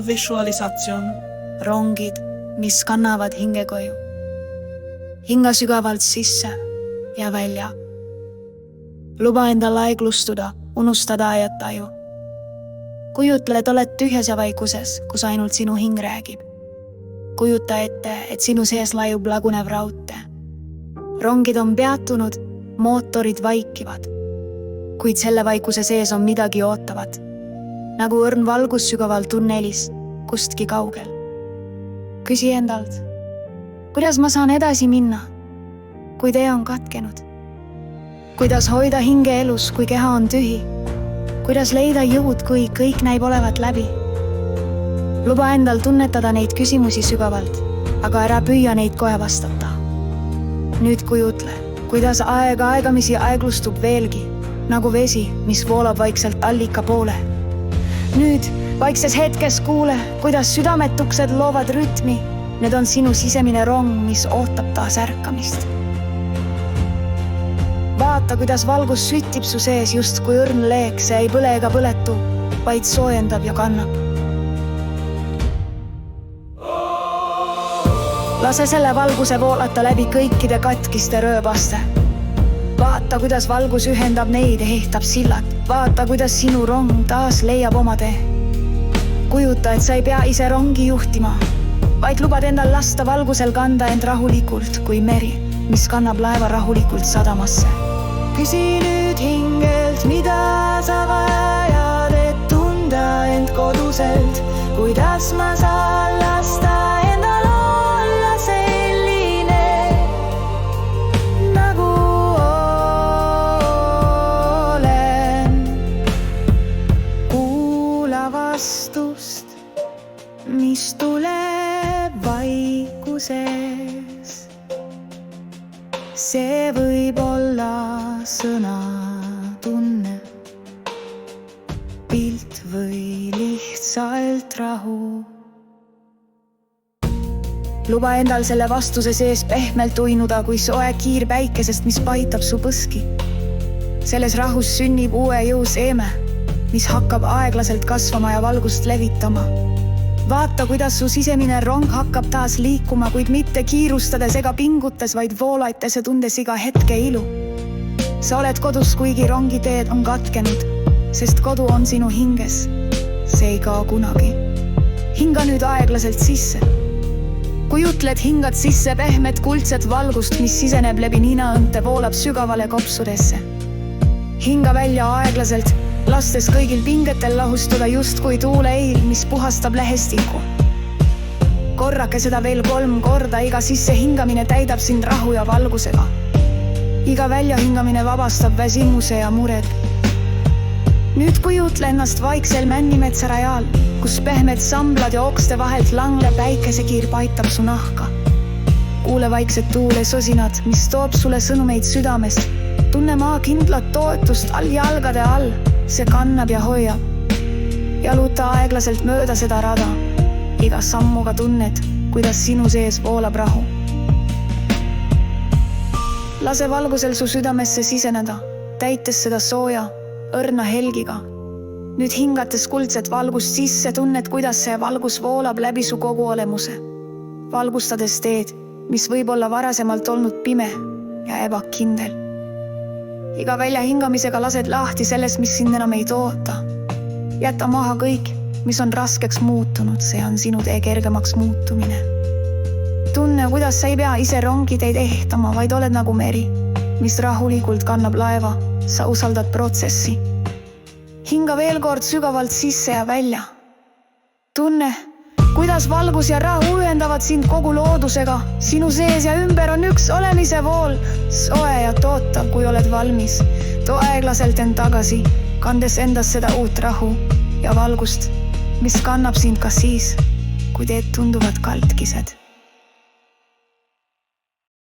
visualisatsioon. Rongid, mis kannavad hinge koju. Hinga sügavalt sisse ja välja. Luba endal aeglustuda, unustada ja taju. Kujutle, et oled tühjas ja vaikuses, kus ainult sinu hing räägib. Kujuta ette, et sinu sees laiub lagunev raudtee. Rongid on peatunud, mootorid vaikivad. Kuid selle vaikuse sees on midagi ootavat. Nagu õrn valgus sügaval tunnelis, kustki kaugel. Küsi endalt, kuidas ma saan edasi minna, kui tee on katkenud? Kuidas hoida hinge elus, kui keha on tühi? Kuidas leida jõud, kui kõik näib olevat läbi? Luba endal tunnetada neid küsimusi sügavalt, aga ära püüa neid kohe vastata. Nüüd kujutle, kuidas aeg aegamisi aeglustub veelgi, nagu vesi, mis voolab vaikselt allika poole. Nüüd vaikses hetkes kuule, kuidas südametuksed loovad rütmi. Need on sinu sisemine rong, mis ootab taas ärkamist. Vaata, kuidas valgus süttib su sees just kui õrn leek, see ei põle ega põletu, vaid soojendab ja kannab. Lase selle valguse voolata läbi kõikide katkiste rööbaste. Vaata, kuidas valgus ühendab neid ja ehtab sillad. Vaata, kuidas sinu rong taas leiab oma tee. Kujuta, et sa ei pea ise rongi juhtima, vaid lubad endal lasta valgusel kanda end rahulikult kui meri, mis kannab laeva rahulikult sadamasse. Küsi nüüd hingelt, mida sa vajad, et tunda end koduselt. Kuidas ma saan lasta endal olla selline, nagu olen. Kuula vastust, mis tuleb vaikuses. See võib olla sõna, tunne, pilt või lihtsalt rahu. Luba endal selle vastuse sees pehmelt uinuda kui soe kiir päikesest, mis paitab su põski. Selles rahus sünnib uue jõu seeme, mis hakkab aeglaselt kasvama ja valgust levitama. Vaata, kuidas su sisemine rong hakkab taas liikuma, kuid mitte kiirustades ega pingutes, vaid voolaites ja tundes iga hetke ilu. Sa oled kodus, kuigi rongi teed on katkenud, sest kodu on sinu hinges. See ei kao kunagi. Hinga nüüd aeglaselt sisse. Kujutled, hingad sisse pehmet kuldset valgust, mis siseneb läbi ninaõnte, voolab sügavale kopsudesse. Hinga välja aeglaselt, lastes kõigil pingetel lahustuda just kui tuuleil, mis puhastab lehestikku. Korrake seda veel 3 korda, iga sisse hingamine täidab sind rahu ja valgusega. Iga väljahingamine vabastab väsimuse ja mured. Nüüd kujutle ennast vaiksel männimetsarajal, kus pehmed samblad ja okste vahelt langle päikesekiir paitab su nahka. Kuule vaikset tuule sosinad, mis toob sulle sõnumeid südamest. Tunne maa kindlat toetust all jalgade all. See kannab ja hoiab. Jaluta aeglaselt mööda seda rada. Iga sammuga tunned, kuidas sinu sees voolab rahu. Lase valgusel su südamesse siseneda, täites seda sooja, õrna helgiga. Nüüd hingates kuldset valgust sisse, tunned, kuidas see valgus voolab läbi su kogu olemuse. Valgustades teed, mis võib olla varasemalt olnud pime ja ebakindel. Iga välja hingamisega lased lahti sellest, mis sind enam ei toota. Jäta maha kõik, mis on raskeks muutunud, see on sinu tee kergemaks muutumine. Tunne, kuidas sa ei pea ise rongiteid ehtama, vaid oled nagu meri, mis rahulikult kannab laeva, sa usaldad protsessi. Hinga veel kord sügavalt sisse ja välja. Tunne, kuidas valgus ja rahu ühendavad sind kogu loodusega. Sinu sees ja ümber on üks olemise vool, soe ja tootav, kui oled valmis. Too aeglaselt end tagasi, kandes endas seda uut rahu ja valgust, mis kannab sind ka siis, kui teed tunduvad kaltkised.